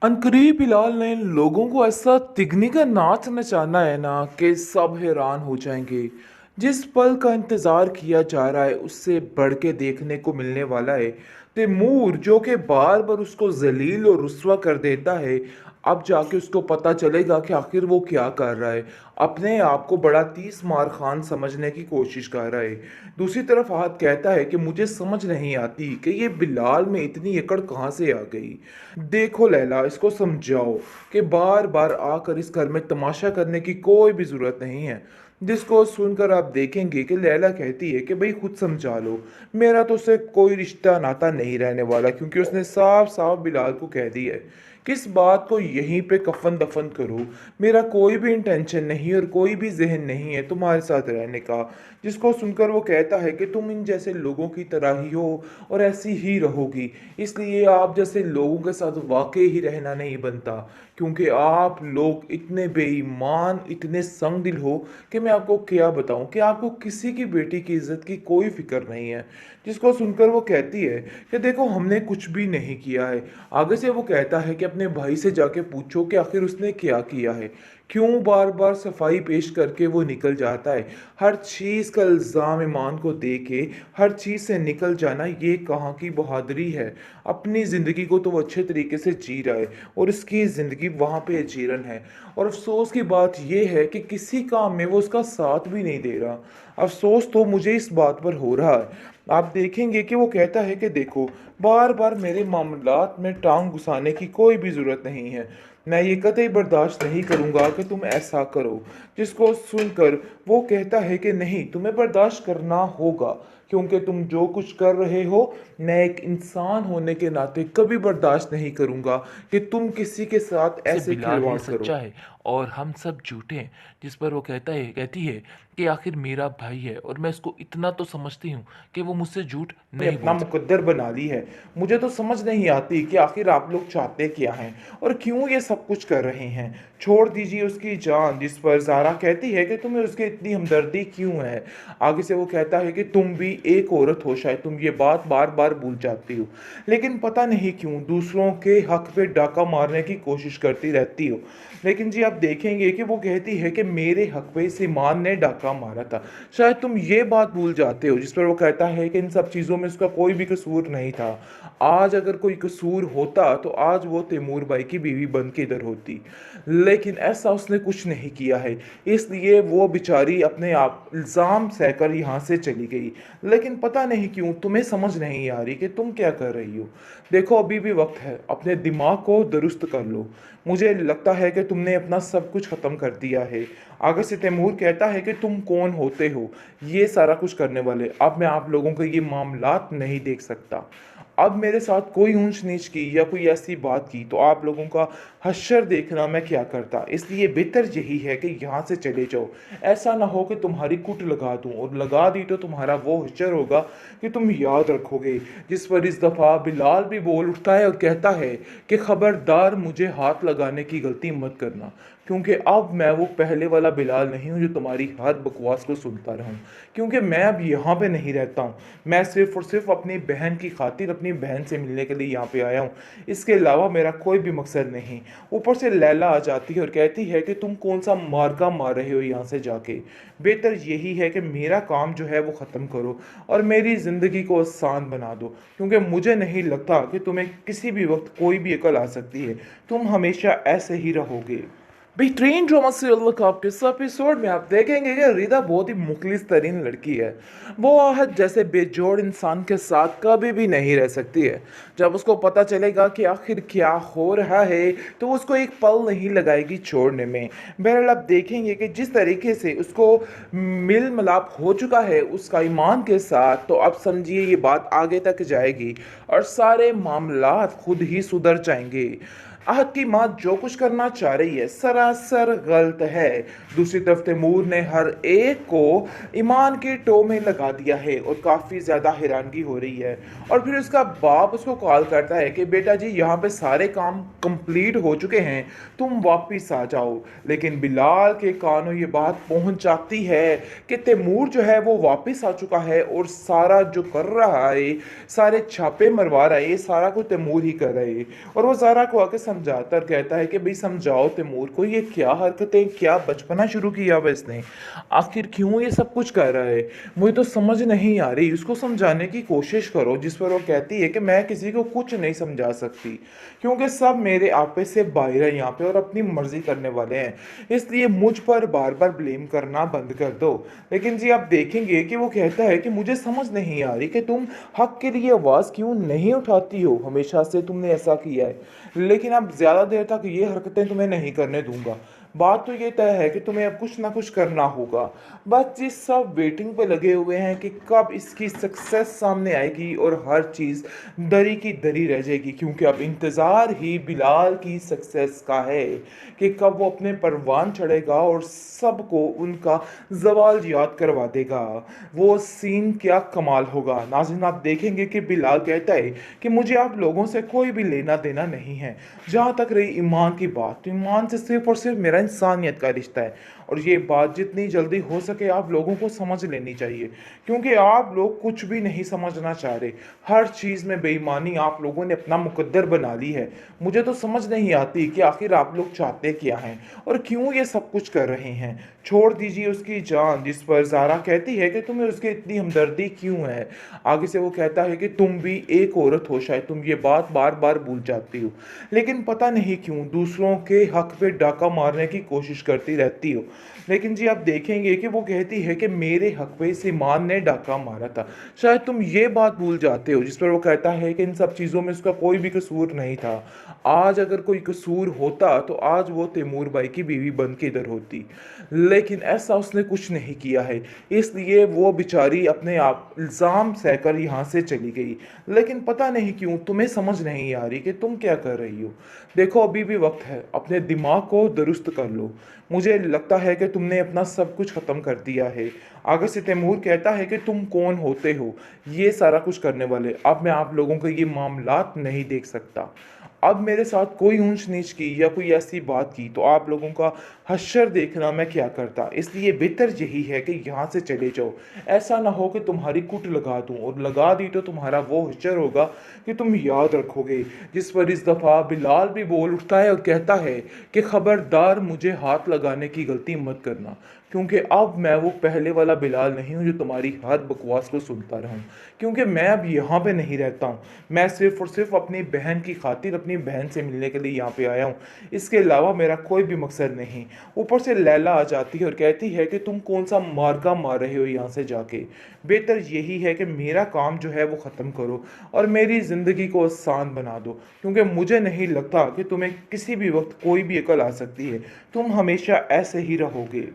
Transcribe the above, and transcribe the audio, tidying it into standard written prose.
अनकरीब बिलाल ने लोगों को ऐसा तिगनी का नाच नचाना है ना कि सब हैरान हो जाएंगे। जिस पल का इंतज़ार किया जा रहा है उससे बढ़ के देखने को मिलने वाला है। तैमूर जो कि बार बार उसको जलील और रुस्वा कर देता है, अब जाके उसको पता चलेगा कि आखिर वो क्या कर रहा है। अपने आप को बड़ा तीस मार खान समझने की कोशिश कर रहा है। दूसरी तरफ आहत कहता है कि मुझे समझ नहीं आती कि ये बिलाल में इतनी अकड़ कहाँ से आ गई। देखो लैला, इसको समझाओ कि बार बार आकर इस घर में तमाशा करने की कोई भी ज़रूरत नहीं है। जिसको सुनकर आप देखेंगे कि लैला कहती है कि भाई खुद समझा लो, मेरा तो उससे कोई रिश्ता नाता नहीं रहने वाला, क्योंकि उसने साफ साफ बिलाल को कह दी है किस बात को यहीं पे कफन दफन करो। मेरा कोई भी इंटेंशन नहीं और कोई भी जहन नहीं है तुम्हारे साथ रहने का। जिसको सुनकर वो कहता है कि तुम इन जैसे लोगों की तरह ही हो और ऐसी ही रहोगी, इसलिए आप जैसे लोगों के साथ वाकई ही रहना नहीं बनता, क्योंकि आप लोग इतने बेईमान, इतने संग दिल हो कि मैं आपको क्या बताऊं कि आपको किसी की बेटी की इज्जत की कोई फिक्र नहीं है। जिसको सुनकर वो कहती है कि देखो हमने कुछ भी नहीं किया है। आगे से वो कहता है कि अपने भाई से जाके पूछो कि आखिर उसने क्या किया है, क्यों बार बार सफाई पेश करके वो निकल जाता है। हर चीज़ का इल्ज़ाम ईमान को दे के हर चीज़ से निकल जाना ये कहाँ की बहादुरी है। अपनी ज़िंदगी को तो वो अच्छे तरीके से जी रहा है और उसकी ज़िंदगी वहाँ पे अजीरन है। और अफसोस की बात यह है कि किसी काम में वो उसका साथ भी नहीं दे रहा। अफसोस तो मुझे इस बात पर हो रहा है। आप देखेंगे कि वो कहता है कि देखो, बार बार मेरे मामलात में टांग घुसाने की कोई भी ज़रूरत नहीं है। मैं ये कतई बर्दाश्त नहीं करूँगा कि तुम ऐसा करो। जिसको सुनकर वो कहता है कि नहीं, तुम्हें बर्दाश्त करना होगा, क्योंकि तुम जो कुछ कर रहे हो मैं एक इंसान होने के नाते कभी बर्दाश्त नहीं करूँगा कि तुम किसी के साथ से ऐसे बिलाल ही खिलवाड़ करो। सच्चा है और हम सब झूठे हैं। जिस पर वो कहती है कि आखिर मेरा भाई है और मैं इसको इतना तो समझती हूँ कि वो मुझसे झूठ ने नहीं अपना बोल मुकद्दर बना ली है। मुझे तो समझ नहीं आती कि आखिर आप लोग चाहते क्या हैं और क्यों ये सब कुछ कर रहे हैं। छोड़ दीजिए उसकी जान। जिस पर ज़ारा कहती है कि तुम्हें उसकी इतनी हमदर्दी क्यों है। आगे से वो कहता है कि तुम भी एक औरत हो, शायद तुम ये बात बार बार भूल जाती हो, लेकिन पता नहीं क्यों दूसरों के हक पे डाका मारने की कोशिश करती रहती हो। लेकिन जी आप देखेंगे कि वो कहती है कि मेरे हक पे इस ईमान ने डाका मारा था, शायद तुम ये बात भूल जाते हो। जिस पर वो कहता है कि इन सब चीज़ों में उसका कोई भी कसूर नहीं था। आज अगर कोई कसूर होता तो आज वो तैमूर भाई की बीवी बन के इधर होती, लेकिन ऐसा उसने कुछ नहीं किया है, इसलिए वो बेचारी अपने आप इल्ज़ाम सहकर यहाँ से चली गई। लेकिन पता नहीं क्यों तुम्हें समझ नहीं आ रही कि तुम क्या कर रही हो। देखो अभी भी वक्त है, अपने दिमाग को दुरुस्त कर लो। मुझे लगता है कि तुमने अपना सब कुछ ख़त्म कर दिया है। आगे से तैमूर कहता है कि तुम कौन होते हो ये सारा कुछ करने वाले। अब मैं आप लोगों के ये मामलात नहीं देख सकता। अब मेरे साथ कोई ऊंच नीच की या कोई ऐसी बात की तो आप लोगों का हश्र देखना मैं क्या करता। इसलिए बेहतर यही है कि यहाँ से चले जाओ। ऐसा ना हो कि तुम्हारी कुट लगा दूँ, और लगा दी तो तुम्हारा वो हश्र होगा कि तुम याद रखोगे। जिस पर इस दफ़ा बिलाल भी बोल उठता है और कहता है कि खबरदार मुझे हाथ लगाने की गलती मत करना, क्योंकि अब मैं वो पहले वाला बिलाल नहीं हूँ जो तुम्हारी हर बकवास को सुनता रहूँ। क्योंकि मैं अब यहाँ पे नहीं रहता हूँ। मैं सिर्फ और सिर्फ अपनी बहन की खातिर अपनी बहन से मिलने के लिए यहाँ पे आया हूँ। इसके अलावा मेरा कोई भी मकसद नहीं। ऊपर से लैला आ जाती है और कहती है कि तुम कौन सा मार्का मार रहे हो यहाँ से जाके। बेहतर यही है कि मेरा काम जो है वो ख़त्म करो और मेरी ज़िंदगी को आसान बना दो, क्योंकि मुझे नहीं लगता कि तुम्हें किसी भी वक्त कोई भी अकल आ सकती है। तुम हमेशा ऐसे ही रहोगे। बेहतरीन ड्रामा सीरियल कप के इस एपिसोड में आप देखेंगे कि रिदा बहुत ही मुखलिस तरीन लड़की है। वो आहद जैसे बेजोड़ इंसान के साथ कभी भी नहीं रह सकती है। जब उसको पता चलेगा कि आखिर क्या हो रहा है तो वो उसको एक पल नहीं लगाएगी छोड़ने में। बहरहाल आप देखेंगे कि जिस तरीके से उसको मिल मिलाप हो चुका है उसका ईमान के साथ, तो अब समझिए ये बात आगे तक जाएगी और सारे मामलात खुद ही सुधर जाएंगे। आहत की माँ जो कुछ करना चाह रही है सरासर गलत है। दूसरी तरफ तैमूर ने हर एक को ईमान के टो में लगा दिया है और काफ़ी ज़्यादा हैरानगी हो रही है। और फिर उसका बाप उसको कॉल करता है कि बेटा जी यहाँ पे सारे काम कंप्लीट हो चुके हैं, तुम वापस आ जाओ। लेकिन बिलाल के कानों ये बात पहुँच जाती है कि तैमूर जो है वो वापस आ चुका है और सारा जो कर रहा है, सारे छापे मरवा रहा है, ये सारा कुछ तैमूर ही कर रहा है। और वो ज़ारा को आके समझाता है और कहता है कि भाई समझाओ तैमूर को, ये क्या हरकतें, क्या बचपना शुरू किया हुआ इसने, आखिर क्यों ये सब कुछ कर रहा है, मुझे तो समझ नहीं आ रही, उसको समझाने की कोशिश करो। जिस पर वो कहती है कि मैं किसी को कुछ नहीं समझा सकती, क्योंकि सब मेरे आपे से बाहर है यहाँ पे और अपनी मर्जी करने वाले हैं, इसलिए मुझ पर बार बार ब्लेम करना बंद कर दो। लेकिन जी आप देखेंगे कि वो कहता है कि मुझे समझ नहीं आ रही कि तुम हक के लिए आवाज़ क्यों नहीं उठाती हो, हमेशा से तुमने ऐसा किया है, लेकिन अब ज़्यादा देर तक ये हरकतें तुम्हें नहीं करने दूंगा। बात तो ये तय है कि तुम्हें अब कुछ ना कुछ करना होगा। बस जी सब वेटिंग पे लगे हुए हैं कि कब इसकी सक्सेस सामने आएगी और हर चीज़ दरी की दरी रह जाएगी, क्योंकि अब इंतज़ार ही बिलाल की सक्सेस का है कि कब वो अपने परवान चढ़ेगा और सबको उनका ज़वाल याद करवा देगा। वो सीन क्या कमाल होगा। नाज़रीन आप देखेंगे कि बिलाल कहता है कि मुझे आप लोगों से कोई भी लेना देना नहीं है। जहाँ तक रही ईमान की बात, तो ईमान से सिर्फ़ और सिर्फ़ मेरा इंसानियत का रिश्ता है, और ये बात जितनी जल्दी हो सके आप लोगों को समझ लेनी चाहिए, क्योंकि आप लोग कुछ भी नहीं समझना चाह रहे। हर चीज़ में बेईमानी आप लोगों ने अपना मुकद्दर बना ली है। मुझे तो समझ नहीं आती कि आखिर आप लोग चाहते क्या हैं और क्यों ये सब कुछ कर रहे हैं। छोड़ दीजिए उसकी जान। जिस पर ज़ारा कहती है कि तुम्हें उसकी इतनी हमदर्दी क्यों है। आगे से वो कहता है कि तुम भी एक औरत हो, शायद तुम ये बात बार बार भूल जाती हो, लेकिन पता नहीं क्यों दूसरों के हक पे डाका मारने की कोशिश करती रहती हो। लेकिन जी आप देखेंगे कि वो कहती है कि मेरे हक पे इस ईमान ने डाका मारा था, शायद तुम ये बात भूल जाते हो। जिस पर वो कहता है कि इन सब चीज़ों में उसका कोई भी कसूर नहीं था। आज अगर कोई कसूर होता तो आज वो तैमूर भाई की बीवी बन के इधर होती, लेकिन ऐसा उसने कुछ नहीं किया है, इसलिए वो बेचारी अपने आप इल्ज़ाम सहकर यहाँ से चली गई। लेकिन पता नहीं क्यों तुम्हें समझ नहीं आ रही कि तुम क्या कर रही हो। देखो अभी भी वक्त है, अपने दिमाग को दुरुस्त कर लो। मुझे लगता है कि तुमने अपना सब कुछ ख़त्म कर दिया है। आगे से तैमूर कहता है कि तुम कौन होते हो ये सारा कुछ करने वाले। अब मैं आप लोगों के ये मामलात नहीं देख सकता। अब मेरे साथ कोई ऊंच नीच की या कोई ऐसी बात की तो आप लोगों का हश्र देखना मैं क्या करता। इसलिए बेहतर यही है कि यहाँ से चले जाओ। ऐसा ना हो कि तुम्हारी कुट लगा दूँ, और लगा दी तो तुम्हारा वो हश्र होगा कि तुम याद रखोगे। जिस पर इस दफ़ा बिलाल भी बोल उठता है और कहता है कि खबरदार मुझे हाथ लगाने की गलती मत करना, क्योंकि अब मैं वो पहले वाला बिलाल नहीं हूँ जो तुम्हारी हर बकवास को सुनता रहा हूँ। क्योंकि मैं अब यहाँ पे नहीं रहता हूँ, मैं सिर्फ़ और सिर्फ अपनी बहन की खातिर अपनी बहन से मिलने के लिए यहाँ पे आया हूँ। इसके अलावा मेरा कोई भी मकसद नहीं। ऊपर से लैला आ जाती है और कहती है कि तुम कौन सा मार्का मार रहे हो यहाँ से जाके। बेहतर यही है कि मेरा काम जो है वो ख़त्म करो और मेरी ज़िंदगी को आसान बना दो, क्योंकि मुझे नहीं लगता कि तुम्हें किसी भी वक्त कोई भी अकल आ सकती है। तुम हमेशा ऐसे ही रहोगे।